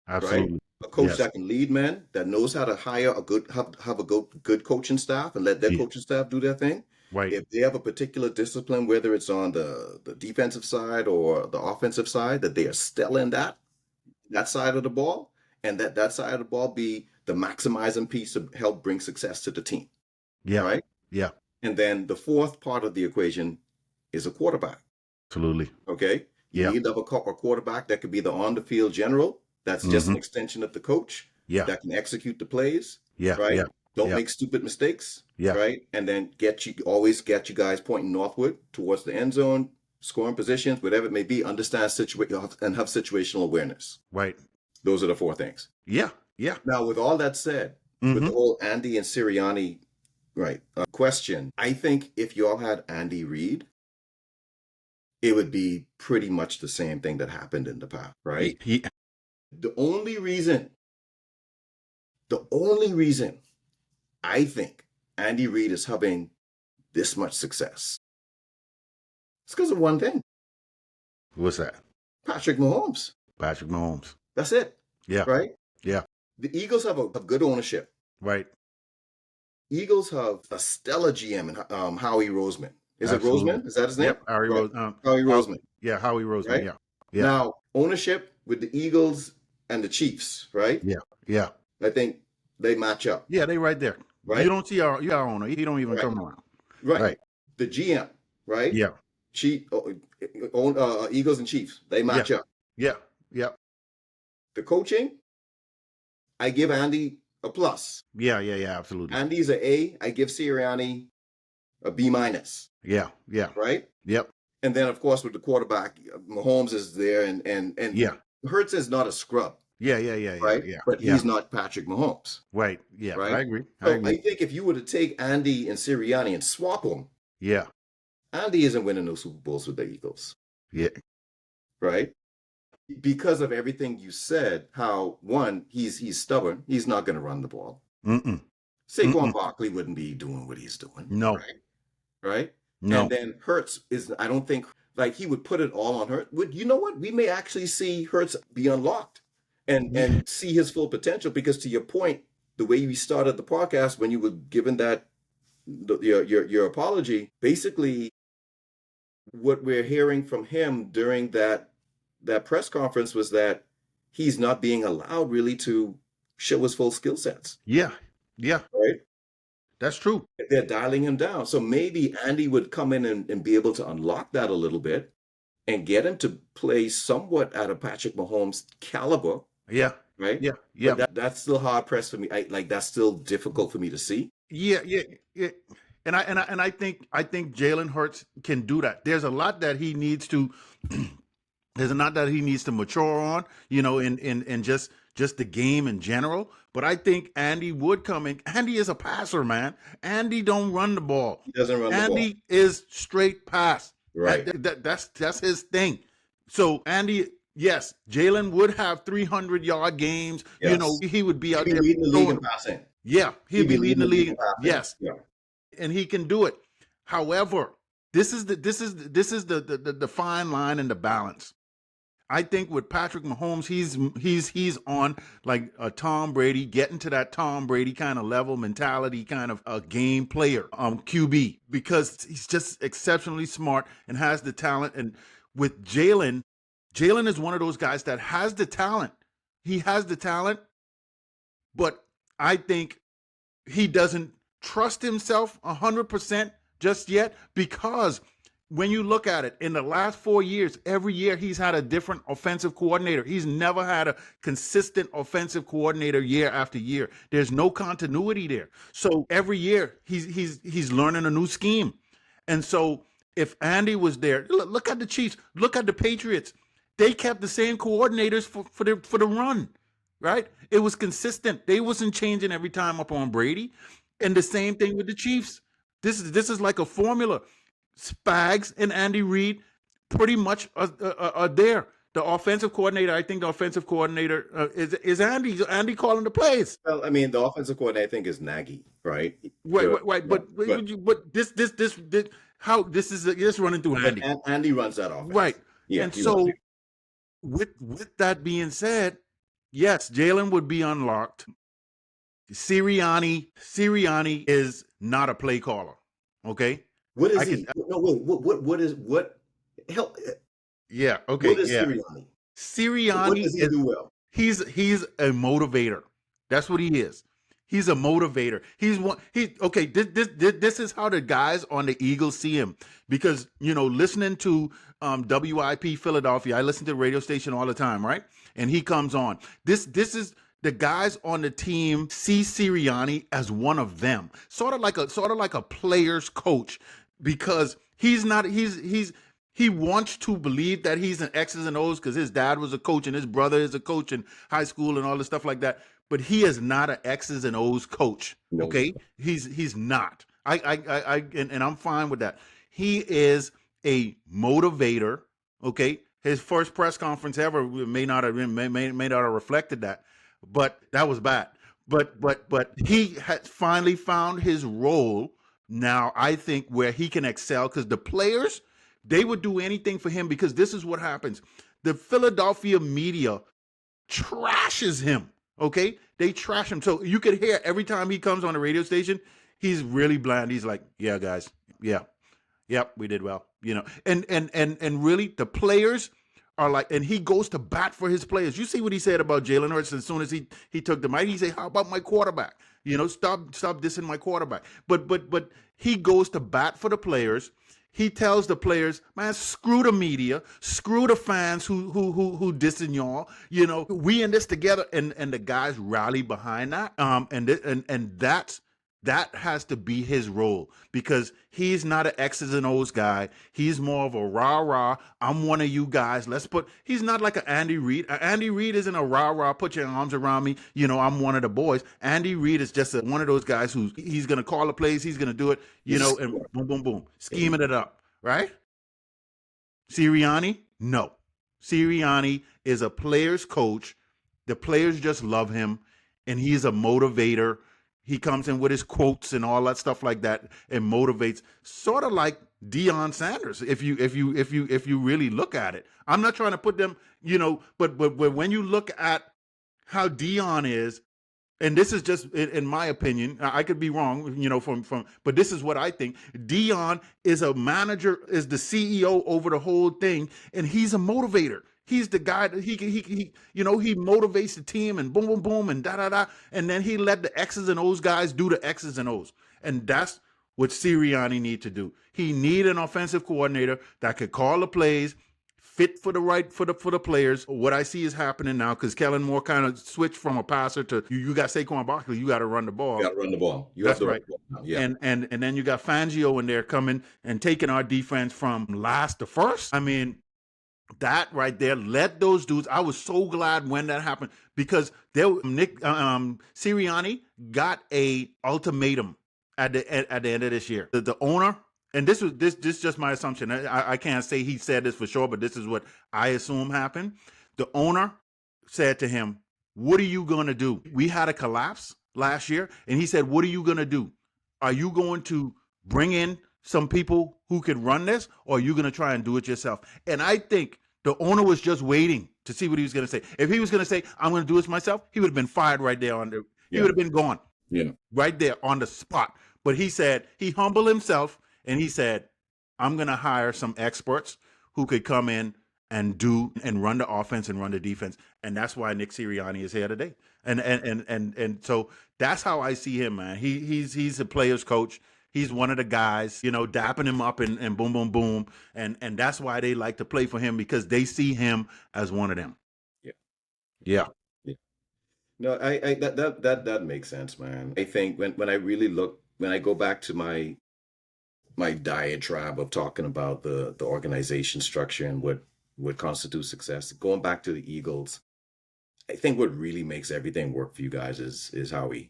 Absolutely. right? A coach Yes. that can lead men, that knows how to hire have a good coaching staff and let their Yeah. coaching staff do their thing. Right. If they have a particular discipline, whether it's on the defensive side or the offensive side, that they are still in that side of the ball, and that side of the ball be the maximizing piece to help bring success to the team, Yeah. right? Yeah. And then the fourth part of the equation is a quarterback, Absolutely. okay? You Yeah. need to have a quarterback that could be the on-the-field general. That's just an Mhm. extension of the coach Yeah. that can execute the plays, Yeah. right? Yeah. Don't Yeah. make stupid mistakes, Yeah. right? And then always get you guys pointing northward towards the end zone, scoring positions, whatever it may be. Understand and have situational awareness. Right. Those are the 4 things. Yeah. Yeah. Now, with all that said, with the Mm-hmm. whole Andy and Sirianni, right, question, I think if y'all had Andy Reid, it would be pretty much the same thing that happened in the past, right? He The only reason I think Andy Reid is having this much success is because of one thing. What's that? Patrick Mahomes. Patrick Mahomes. That's it. Yeah. Right? Yeah. The Eagles have a good ownership. Right. Eagles have a stellar GM in Howie Roseman. Is Absolutely. it Roseman? Is that his name? Yep. Howie Right. Howie Roseman. Yeah. Howie Roseman. Right? Yeah. Yeah. Now, ownership with the Eagles and the Chiefs, right? Yeah. Yeah. I think they match up. Yeah. They right there. Right? You don't see our owner. He don't even Right. come around. Right. Right. The GM, right? Yeah. Eagles and Chiefs, they match up. Yeah. Yeah. The coaching, I give Andy a plus. Yeah. Yeah. Yeah. Absolutely. Andy's an A. I give Sirianni a B minus. Yeah. Yeah. Right? Yep. And then, of course, with the quarterback, Mahomes is there, and Yeah. Hurts is not a scrub. Yeah. Yeah. Yeah. Right? Yeah. But yeah. he's not Patrick Mahomes. Right. Yeah. Right? I agree. So I think if you were to take Andy and Sirianni and swap them, Yeah. Andy isn't winning no Super Bowls with the Eagles. Yeah. Right? Because of everything you said, how one, he's stubborn, he's not going to run the ball. Mm-mm. Saquon Barkley wouldn't be doing what he's doing. No. Right? No. And then Hurts is, I don't think, like he would put it all on Hurts. You know what? We may actually see Hurts be unlocked and see his full potential, because to your point, the way you started the podcast when you were given that your apology, basically what we're hearing from him during that press conference was that he's not being allowed really to show his full skill sets. Yeah. Yeah. Right? That's true. They're dialing him down. So maybe Andy would come in and be able to unlock that a little bit and get him to play somewhat at a Patrick Mahomes caliber. Yeah. Right? Yeah. Yeah. But that's still hard pressed for me. That's still difficult for me to see. Yeah. Yeah. Yeah. And I think Jalen Hurts can do that. There's a lot that he needs to mature on, in just the game in general. But I think Andy would come in. Andy is a passer, man. Andy don't run the ball. He doesn't run the ball. Andy is straight pass. Right. That's his thing. So Andy, yes, Jalen would have 300-yard games. Yes. He would be out He'd there be leading the league in passing. Yeah, he'd be leading the league. Yes. Yeah. And he can do it. However, this is the fine line and the balance. I think with Patrick Mahomes, he's on like a Tom Brady, getting to that Tom Brady kind of level mentality, kind of a game player, QB, because he's just exceptionally smart and has the talent. And with Jalen is one of those guys that has the talent. He has the talent, but I think he doesn't trust himself 100% just yet, because when you look at it, in the last 4 years, every year he's had a different offensive coordinator. He's never had a consistent offensive coordinator year after year. There's no continuity there. So every year he's learning a new scheme. And so if Andy was there, look at the Chiefs, look at the Patriots. They kept the same coordinators for the run, right? It was consistent. They wasn't changing every time up on Brady. And the same thing with the Chiefs. This is like a formula. Spags and Andy Reid pretty much are there. The offensive coordinator, I think the offensive coordinator is Andy. Andy calling the plays. Well, I mean, the offensive coordinator, I think, is Nagy, right? Right. But this is running through Andy. Andy runs that offense. Right. Yeah, and so with that being said, yes, Jalen would be unlocked. Sirianni is not a play caller. Okay. What is he? No, wait. What? Help. Yeah. Okay. What is yeah. Sirianni? Sirianni What does he do well? He's a motivator. That's what he is. He's a motivator. This is how the guys on the Eagles see him, because listening to WIP Philadelphia, I listen to the radio station all the time, right? And he comes on. This is the guys on the team see Sirianni as one of them, sort of like a player's coach, because he's not he wants to believe that he's an X's and O's because his dad was a coach and his brother is a coach in high school and all this stuff like that. But he is not an X's and O's coach. No. Okay, he's not. And I'm fine with that. He is a motivator. Okay, his first press conference ever may not have reflected that, but that was bad. But he has finally found his role now. I think where he can excel, because the players, they would do anything for him, because this is what happens. The Philadelphia media trashes him. Okay, they trash him. So you could hear every time he comes on the radio station, he's really bland. He's like, "Yeah, guys, yeah, yep, we did well," and really the players are like, and he goes to bat for his players. You see what he said about Jalen Hurts as soon as he took the mic. He said, "How about my quarterback? Stop dissing my quarterback." But he goes to bat for the players. He tells the players, "Man, screw the media, screw the fans who dissing y'all. We in this together." And the guys rally behind that. And that has to be his role, because he's not an X's and O's guy. He's more of a rah-rah. I'm one of you guys. He's not like an Andy Reid. Andy Reid isn't a rah-rah, put your arms around me. I'm one of the boys. Andy Reid is just one of those guys he's going to call the plays. He's going to do it, and boom, boom, boom, scheming it up, right? Sirianni? No. Sirianni is a player's coach. The players just love him, and he's a motivator. He comes in with his quotes and all that stuff like that, and motivates, sort of like Deion Sanders. If you really look at it, I'm not trying to put them, but when you look at how Deion is, and this is just in my opinion, I could be wrong, but this is what I think. Deion is a manager, is the CEO over the whole thing, and he's a motivator. He's the guy that he motivates the team, and boom, boom, boom, and da, da, da. And then he let the X's and O's guys do the X's and O's. And that's what Sirianni need to do. He need an offensive coordinator that could call the plays, fit for the players. What I see is happening now, because Kellen Moore kind of switched from a passer to, you got Saquon Barkley, you got to run the ball. You got to run the ball. That's right. Yeah. And then you got Fangio in there coming and taking our defense from last to first. I mean, that right there, let those dudes. I was so glad when that happened, because Sirianni got a ultimatum at the end of this year. The owner, and this is just my assumption. I can't say he said this for sure, but this is what I assume happened. The owner said to him, "What are you gonna do? We had a collapse last year," and he said, "What are you gonna do? Are you going to bring in some people who could run this, or are you going to try and do it yourself?" And I think the owner was just waiting to see what he was going to say. If he was going to say, "I'm going to do this myself," he would have been fired right there he would have been gone. Yeah. Right there on the spot. But he said, he humbled himself, and he said, "I'm going to hire some experts who could come in and do and run the offense and run the defense." And that's why Nick Sirianni is here today. And so that's how I see him, man. He's a player's coach. He's one of the guys, dapping him up and boom, boom, boom. And that's why they like to play for him, because they see him as one of them. Yeah. Yeah. Yeah. No, I that makes sense, man. I think when I really look, when I go back to my diatribe of talking about the organization structure and what constitutes success, going back to the Eagles, I think what really makes everything work for you guys is Howie.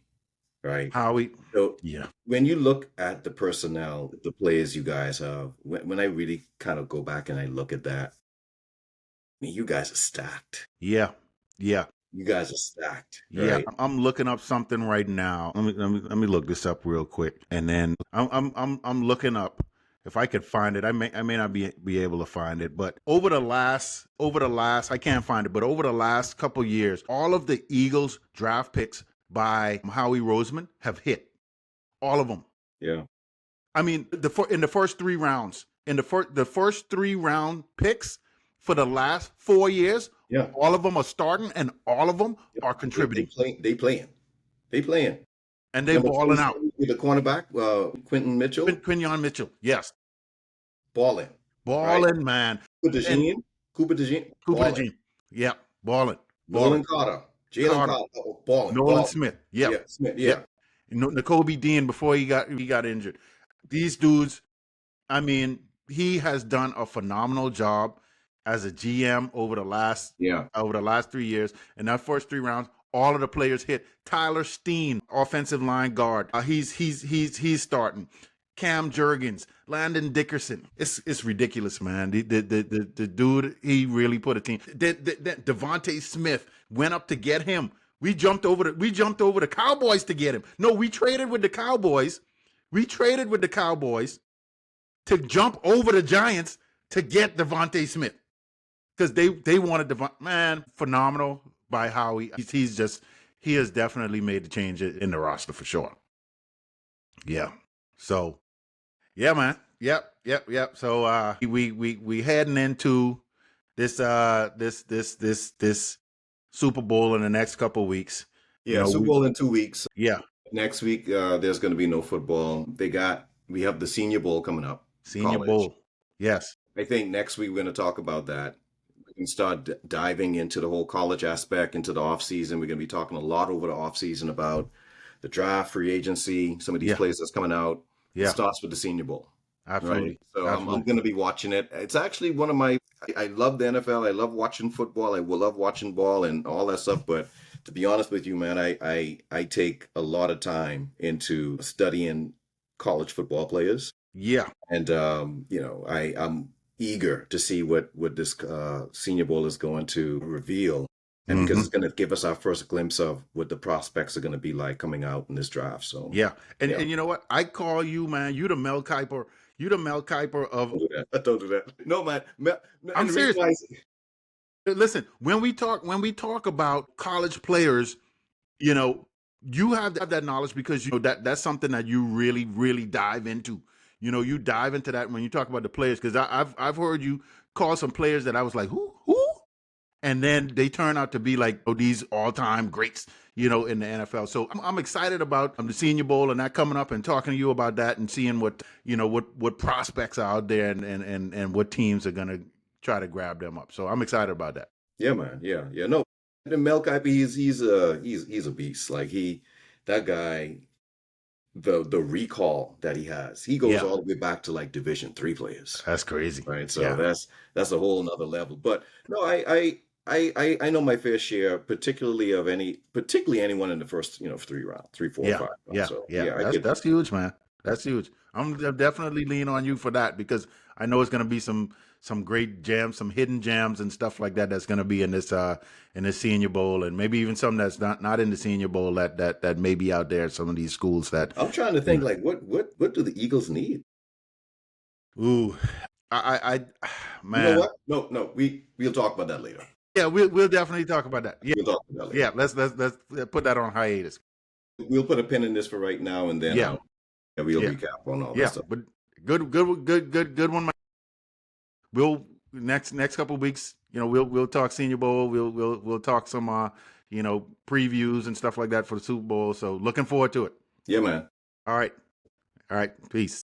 Right. Howie. So yeah. When you look at the personnel, the players you guys have, when I really kind of go back and I look at that, I mean, you guys are stacked. Yeah. Yeah. You guys are stacked. Yeah. Right? I'm looking up something right now. Let me look this up real quick, and then I'm looking up. If I could find it, I may not be able to find it, but over the last I can't find it, but over the last couple years, all of the Eagles draft picks by Howie Roseman have hit, all of them. Yeah. I mean, in the first 3 rounds, the first 3 round picks for the last 4 years, yeah, all of them are starting, and all of them are contributing. They playing, and they balling out. The cornerback, Quinton Mitchell, Quinyon Mitchell, yes, balling, right? Man. Cooper DeJean, yeah, balling. Nolan Carter. Jalen Carter, Carter, balling, Nolan balling. Smith. Yep. Yeah, Smith. Yep. Yeah, N'Kobe Dean before he got injured. These dudes, I mean, he has done a phenomenal job as a GM yeah, over the last 3 years. In that first 3 rounds, all of the players hit. Tyler Steen, offensive line guard. He's starting. Cam Jurgens, Landon Dickerson. It's ridiculous, man. The dude, he really put a team. Devontae Smith went up to get him. We jumped over the Cowboys to get him. No, we traded with the Cowboys. We traded with the Cowboys to jump over the Giants to get Devontae Smith because they wanted man, phenomenal by how he has definitely made the change in the roster for sure. Yeah. So yeah, man. Yep. So we heading into this Super Bowl in the next couple of weeks. yeah. Super Bowl in 2 weeks. Yeah. Next week, there's going to be no football. We have the Senior Bowl coming up, Senior college. Bowl. Yes. I think next week we're going to talk about that. We can start diving into the whole college aspect, into the off season. We're going to be talking a lot over the off season about the draft, free agency, some of these players that's coming out. It Yeah. starts with the Senior Bowl. Absolutely. Right. So I'm Absolutely. going to be watching it. It's actually one of my, I love the NFL. I love watching football. I will love watching ball and all that stuff. But to be honest with you, man, I take a lot of time into studying college football players. Yeah. And, I'm eager to see what this Senior Bowl is going to reveal. And because it's going to give us our first glimpse of what the prospects are going to be like coming out in this draft. So yeah. And you know what? I call you, man, you the Mel Kiper. You the Mel Kiper of. Don't do that. Don't do that. No, man. I'm serious. Listen, when we talk about college players, you have that knowledge because that's something that you really, really dive into. You dive into that when you talk about the players because I've heard you call some players that I was like, who? And then they turn out to be like these all-time greats, in the NFL. So I'm excited about the Senior Bowl and that coming up and talking to you about that and seeing what prospects are out there and what teams are gonna try to grab them up. So I'm excited about that. Yeah, man. Yeah. No, the Mel Kiper, he's a beast. Like that guy, the recall that he has, he goes all the way back to like Division III players. That's crazy, right? So that's a whole nother level. But no, I know my fair share, particularly anyone in the first 3 rounds, 3, 4, 5 rounds. So that's huge, man. That's huge. I'm definitely lean on you for that because I know it's going to be some great jams, some hidden jams and stuff like that that's going to be in this Senior Bowl and maybe even some that's not in the Senior Bowl that may be out there at some of these schools that I'm trying to think like what do the Eagles need? Ooh, I man. You know what? No, we'll talk about that later. Yeah, we'll definitely talk about that. Yeah, we'll talk about that later. Yeah, let's put that on hiatus. We'll put a pin in this for right now, and then we'll recap on all that stuff. But good one. We'll next couple of weeks, we'll talk Senior Bowl. We'll talk some previews and stuff like that for the Super Bowl. So looking forward to it. Yeah, man. All right, peace.